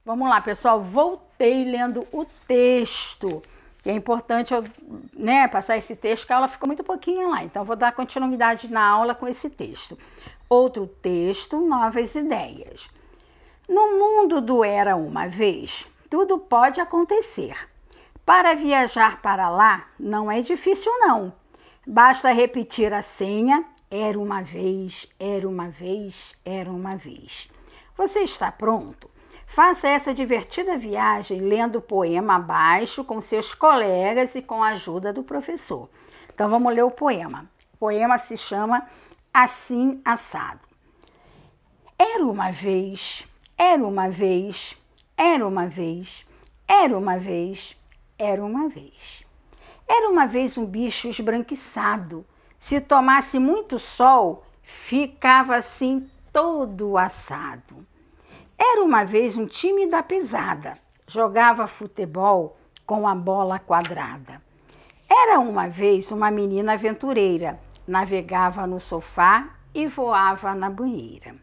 Vamos lá, pessoal, voltei lendo o texto, que é importante eu, passar esse texto, que a aula ficou muito pouquinho lá, então vou dar continuidade na aula com esse texto. Outro texto, novas ideias. No mundo do Era Uma Vez, tudo pode acontecer. Para viajar para lá, não é difícil não. Basta repetir a senha, era uma vez, era uma vez, era uma vez. Você está pronto? Faça essa divertida viagem lendo o poema abaixo com seus colegas e com a ajuda do professor. Então vamos ler o poema. O poema se chama Assim Assado. Era uma vez, era uma vez, era uma vez, era uma vez, era uma vez. Era uma vez um bicho esbranquiçado. Se tomasse muito sol, ficava assim todo assado. Era uma vez um time da pesada, jogava futebol com a bola quadrada. Era uma vez uma menina aventureira, navegava no sofá e voava na banheira.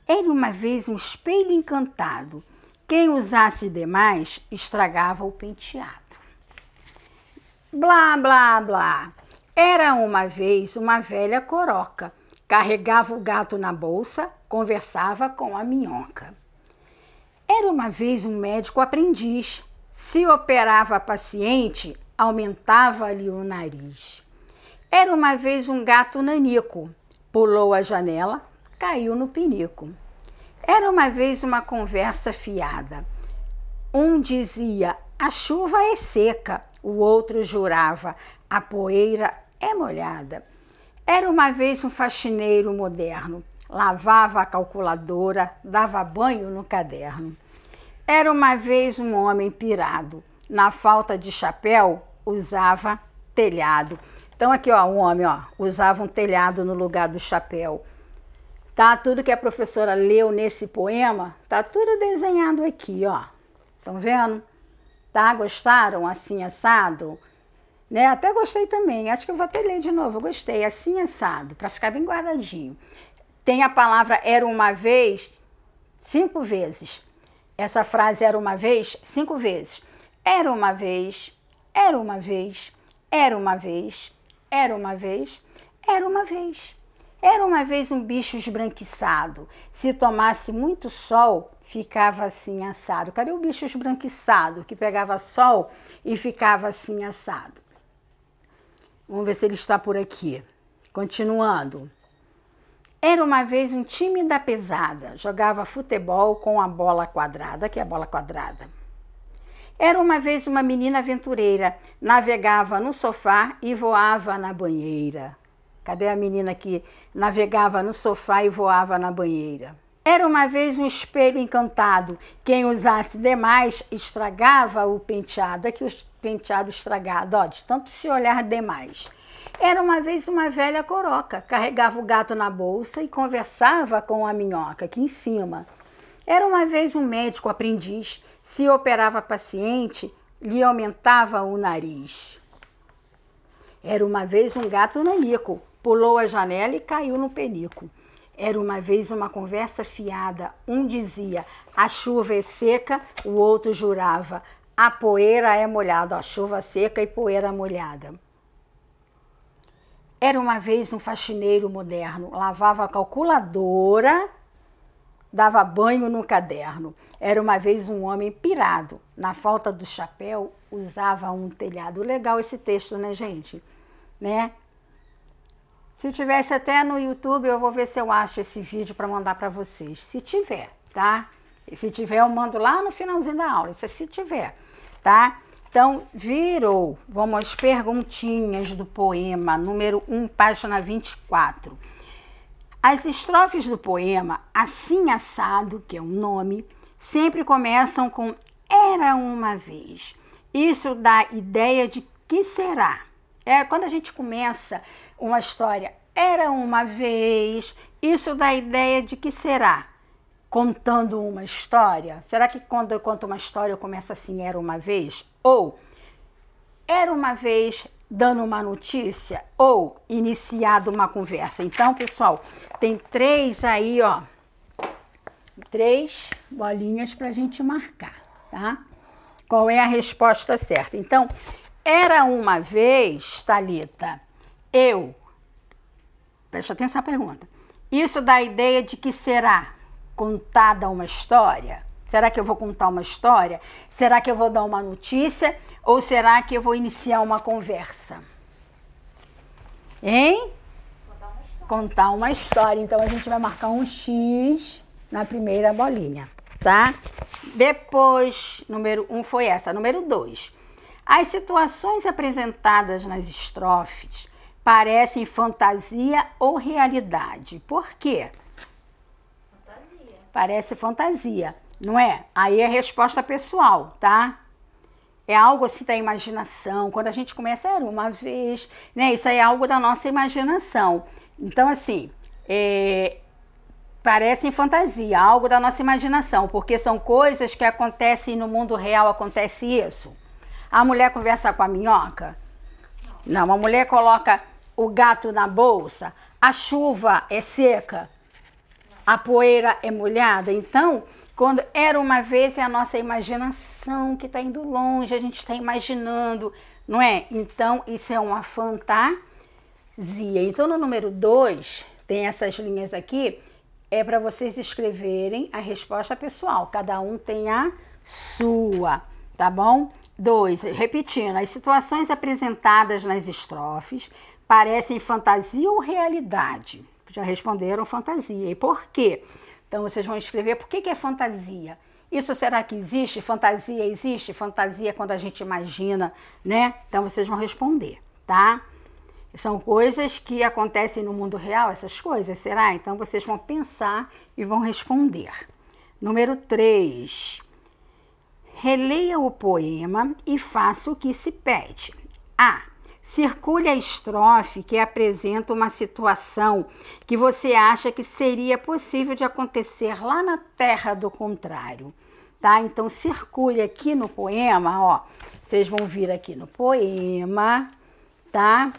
Era uma vez um espelho encantado, quem usasse demais estragava o penteado. Blá, blá, blá. Era uma vez uma velha coroca, carregava o gato na bolsa, conversava com a minhoca. Era uma vez um médico aprendiz. Se operava a paciente, aumentava-lhe o nariz. Era uma vez um gato nanico. Pulou a janela, caiu no pinico. Era uma vez uma conversa fiada. Um dizia, a chuva é seca. O outro jurava, a poeira é molhada. Era uma vez um faxineiro moderno. Lavava a calculadora, dava banho no caderno. Era uma vez um homem pirado. Na falta de chapéu, usava telhado. Então aqui, ó, um homem, ó, usava um telhado no lugar do chapéu. Tá? Tudo que a professora leu nesse poema, tá tudo desenhado aqui, ó. Estão vendo? Tá? Gostaram? Assim, assado? Né? Até gostei também. Acho que eu vou até ler de novo. Eu gostei. Assim, assado, para ficar bem guardadinho. Tem a palavra era uma vez 5 vezes. Essa frase era uma vez 5 vezes. Era uma vez, era uma vez, era uma vez, era uma vez, era uma vez. Era uma vez um bicho esbranquiçado. Se tomasse muito sol, ficava assim assado. Cadê o bicho esbranquiçado que pegava sol e ficava assim assado? Vamos ver se ele está por aqui. Continuando. Era uma vez um time da pesada, jogava futebol com a bola quadrada, que é a bola quadrada. Era uma vez uma menina aventureira, navegava no sofá e voava na banheira. Cadê a menina que navegava no sofá e voava na banheira? Era uma vez um espelho encantado, quem usasse demais estragava o penteado. Aqui o penteado estragado, ó, de tanto se olhar demais. Era uma vez uma velha coroca, carregava o gato na bolsa e conversava com a minhoca aqui em cima. Era uma vez um médico aprendiz, se operava paciente, lhe aumentava o nariz. Era uma vez um gato nanico, pulou a janela e caiu no penico. Era uma vez uma conversa fiada, um dizia, a chuva é seca, o outro jurava, a poeira é molhada, ó, chuva seca e poeira molhada. Era uma vez um faxineiro moderno, lavava a calculadora, dava banho no caderno. Era uma vez um homem pirado, na falta do chapéu, usava um telhado. Legal esse texto, né, gente? Né? Se tivesse até no YouTube, eu vou ver se eu acho esse vídeo para mandar para vocês. Se tiver, tá? E se tiver, eu mando lá no finalzinho da aula. Isso é se tiver, tá? Então, virou. Vamos às perguntinhas do poema, número 1, página 24. As estrofes do poema, Assim Assado, que é o nome, sempre começam com Era uma vez. Isso dá ideia de que será. Quando a gente começa uma história, era uma vez, isso dá ideia de que será. Contando uma história, será que quando eu conto uma história eu começo assim, era uma vez? Ou, era uma vez dando uma notícia? Ou, iniciado uma conversa? Então, pessoal, tem 3 aí, ó, 3 bolinhas para a gente marcar, tá? Qual é a resposta certa? Então, era uma vez, Thalita, presta atenção à pergunta, isso dá a ideia de que será contada uma história? Será que eu vou contar uma história? Será que eu vou dar uma notícia? Ou será que eu vou iniciar uma conversa? Hein? Contar uma história. Então, a gente vai marcar um X na primeira bolinha, tá? Depois, número 1 foi essa. Número 2. As situações apresentadas nas estrofes parecem fantasia ou realidade. Por quê? Fantasia. Parece fantasia, não é? Aí é resposta pessoal, tá? É algo assim da imaginação. Quando a gente começa, era uma vez, né? Isso aí é algo da nossa imaginação. Então, assim, parecem fantasia, algo da nossa imaginação, porque são coisas que acontecem no mundo real, acontece isso. A mulher conversa com a minhoca? Não, a mulher coloca o gato na bolsa, a chuva é seca, a poeira é molhada. Então, quando era uma vez, é a nossa imaginação que está indo longe, a gente está imaginando, não é? Então, isso é uma fantasia. Então, no número 2, tem essas linhas aqui, é para vocês escreverem a resposta pessoal. Cada um tem a sua, tá bom? 2, repetindo, as situações apresentadas nas estrofes parecem fantasia ou realidade? Já responderam fantasia. E por quê? Então, vocês vão escrever por que é fantasia. Isso será que existe? Fantasia existe? Fantasia é quando a gente imagina, né? Então, vocês vão responder, tá? São coisas que acontecem no mundo real, essas coisas, será? Então, vocês vão pensar e vão responder. Número 3. Releia o poema e faça o que se pede. A. Circule a estrofe que apresenta uma situação que você acha que seria possível de acontecer lá na terra do contrário, tá? Então, circule aqui no poema, ó. Vocês vão vir aqui no poema, tá?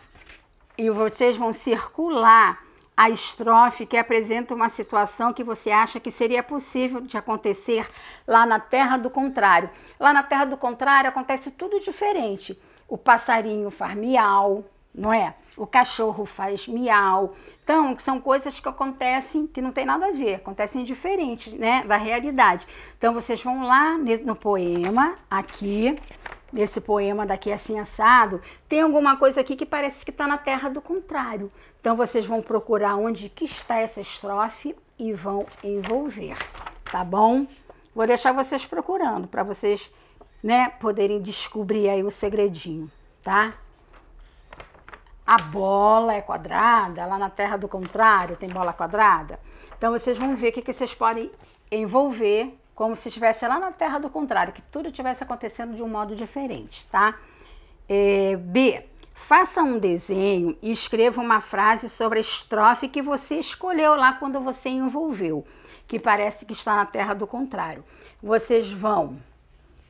E vocês vão circular a estrofe que apresenta uma situação que você acha que seria possível de acontecer lá na terra do contrário. Lá na terra do contrário acontece tudo diferente. O passarinho faz miau, não é? O cachorro faz miau. Então, são coisas que acontecem que não tem nada a ver, acontecem diferente, né, da realidade. Então, vocês vão lá no poema, aqui, nesse poema daqui assim assado, tem alguma coisa aqui que parece que está na terra do contrário. Então, vocês vão procurar onde que está essa estrofe e vão envolver, tá bom? Vou deixar vocês procurando para vocês, né, poderem descobrir aí o segredinho, tá? A bola é quadrada, lá na terra do contrário tem bola quadrada. Então, vocês vão ver o que vocês podem envolver como se estivesse lá na terra do contrário, que tudo estivesse acontecendo de um modo diferente, tá? B. Faça um desenho e escreva uma frase sobre a estrofe que você escolheu lá quando você envolveu, que parece que está na terra do contrário. Vocês vão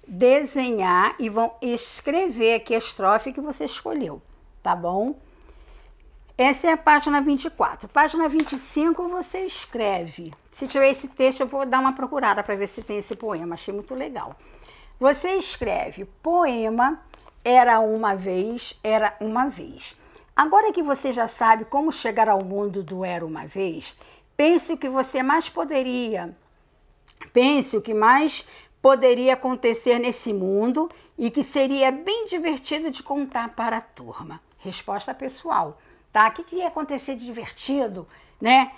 desenhar e vão escrever aqui a estrofe que você escolheu, tá bom? Essa é a página 24. Página 25 você escreve. Se tiver esse texto, eu vou dar uma procurada para ver se tem esse poema. Achei muito legal. Você escreve: poema era uma vez, era uma vez. Agora que você já sabe como chegar ao mundo do era uma vez, pense o que mais poderia acontecer nesse mundo e que seria bem divertido de contar para a turma. Resposta pessoal, tá? O que ia acontecer de divertido, né?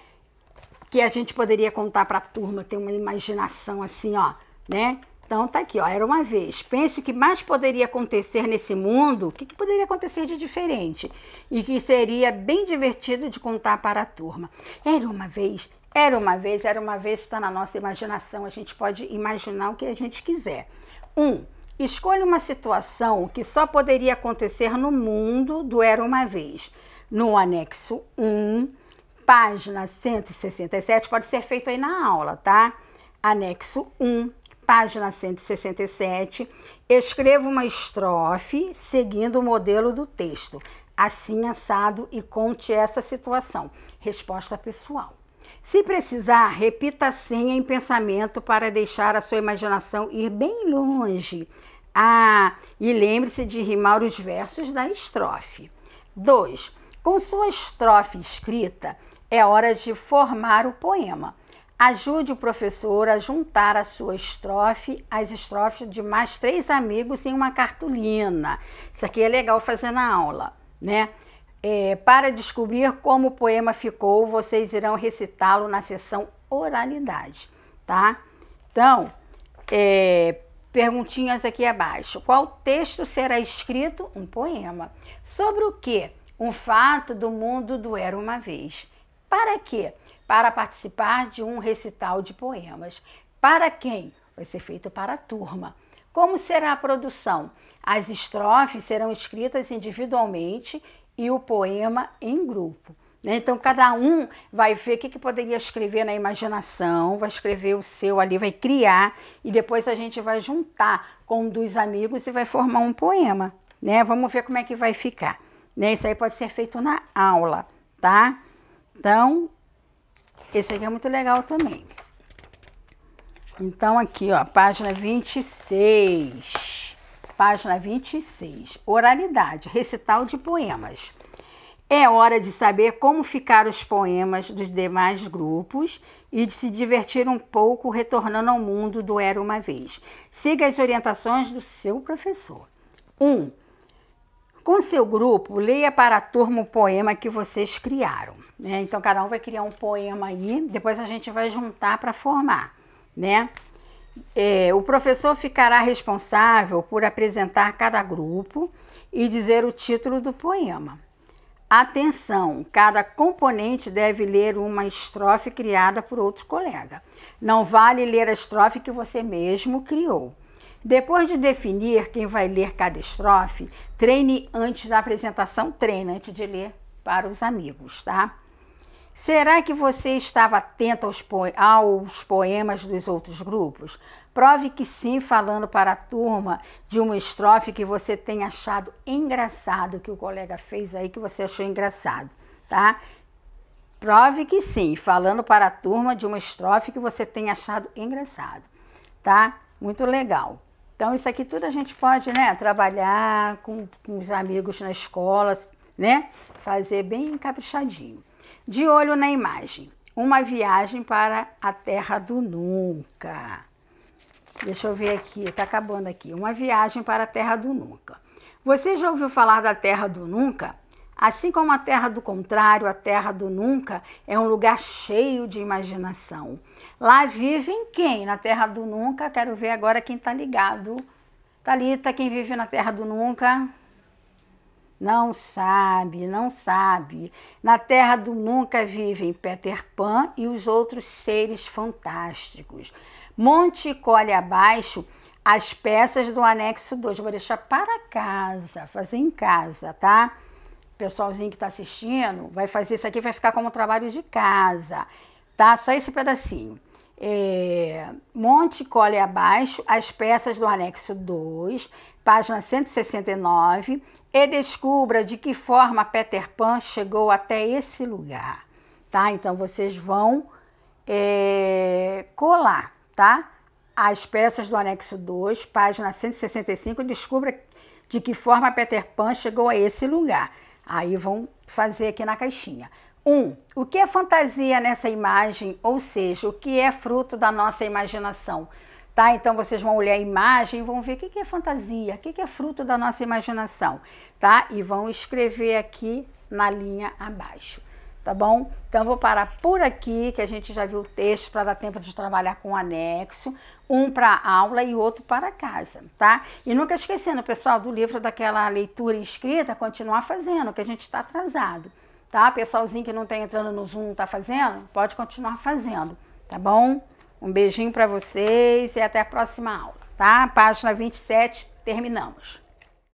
Que a gente poderia contar para a turma, ter uma imaginação assim, ó, né? Então tá aqui, ó, era uma vez. Pense o que mais poderia acontecer nesse mundo, o que poderia acontecer de diferente e que seria bem divertido de contar para a turma. Era uma vez, era uma vez, era uma vez, está na nossa imaginação, a gente pode imaginar o que a gente quiser. 1. Escolha uma situação que só poderia acontecer no mundo do era uma vez. No anexo 1, página 167, pode ser feito aí na aula, tá? Anexo 1, página 167, escreva uma estrofe seguindo o modelo do texto, assim assado, e conte essa situação. Resposta pessoal. Se precisar, repita a senha em pensamento para deixar a sua imaginação ir bem longe. E lembre-se de rimar os versos da estrofe. 2. Com sua estrofe escrita, é hora de formar o poema. Ajude o professor a juntar a sua estrofe às estrofes de mais 3 amigos em uma cartolina. Isso aqui é legal fazer na aula, né? Para descobrir como o poema ficou, vocês irão recitá-lo na sessão oralidade, tá? Então, perguntinhas aqui abaixo. Qual texto será escrito? Um poema. Sobre o quê? Um fato do mundo do Era Uma Vez. Para quê? Para participar de um recital de poemas. Para quem? Vai ser feito para a turma. Como será a produção? As estrofes serão escritas individualmente e o poema em grupo. Então, cada um vai ver o que poderia escrever na imaginação, vai escrever o seu ali, vai criar, e depois a gente vai juntar com um dos amigos e vai formar um poema, né? Vamos ver como é que vai ficar, né? Isso aí pode ser feito na aula, tá? Então, esse aqui é muito legal também. Então, aqui, ó, página 26. Página 26. Oralidade, recital de poemas. É hora de saber como ficaram os poemas dos demais grupos e de se divertir um pouco retornando ao mundo do Era Uma Vez. Siga as orientações do seu professor. 1. Com seu grupo, leia para a turma o poema que vocês criaram, né? Então, cada um vai criar um poema aí, depois a gente vai juntar para formar, né? O professor ficará responsável por apresentar cada grupo e dizer o título do poema. Atenção, cada componente deve ler uma estrofe criada por outro colega. Não vale ler a estrofe que você mesmo criou. Depois de definir quem vai ler cada estrofe, treine antes da apresentação, treine antes de ler para os amigos, tá? Será que você estava atento aos poemas dos outros grupos? Prove que sim, falando para a turma de uma estrofe que você tenha achado engraçado, que o colega fez aí que você achou engraçado, tá? Prove que sim, falando para a turma de uma estrofe que você tenha achado engraçado, tá? Muito legal. Então, isso aqui tudo a gente pode, né, trabalhar com os amigos na escola, né? Fazer bem caprichadinho. De olho na imagem. Uma viagem para a Terra do Nunca. Deixa eu ver aqui, tá acabando aqui. Uma viagem para a Terra do Nunca. Você já ouviu falar da Terra do Nunca? Assim como a Terra do Contrário, a Terra do Nunca é um lugar cheio de imaginação. Lá vivem quem? Na Terra do Nunca, quero ver agora quem tá ligado. Thalita, quem vive na Terra do Nunca? Não sabe, não sabe. Na Terra do Nunca vivem Peter Pan e os outros seres fantásticos. Monte e colhe abaixo as peças do anexo 2. Vou deixar para casa, fazer em casa, tá? O pessoalzinho que está assistindo vai fazer isso aqui, vai ficar como trabalho de casa, tá? Só esse pedacinho. Monte e colhe abaixo as peças do anexo 2, página 169, e descubra de que forma Peter Pan chegou até esse lugar, tá? Então, vocês vão colar, tá? As peças do anexo 2, página 165, e descubra de que forma Peter Pan chegou a esse lugar. Aí vão fazer aqui na caixinha. 1. O que é fantasia nessa imagem? Ou seja, o que é fruto da nossa imaginação? Tá? Então, vocês vão olhar a imagem e vão ver o que é fantasia, o que é fruto da nossa imaginação, tá? E vão escrever aqui na linha abaixo, tá bom? Então, vou parar por aqui, que a gente já viu o texto para dar tempo de trabalhar com o anexo, um para aula e outro para casa, tá? E nunca esquecendo, pessoal, do livro daquela leitura escrita, continuar fazendo, que a gente está atrasado, tá? Pessoalzinho que não está entrando no Zoom, não está fazendo, pode continuar fazendo, tá bom? Um beijinho para vocês e até a próxima aula, tá? Página 27, terminamos.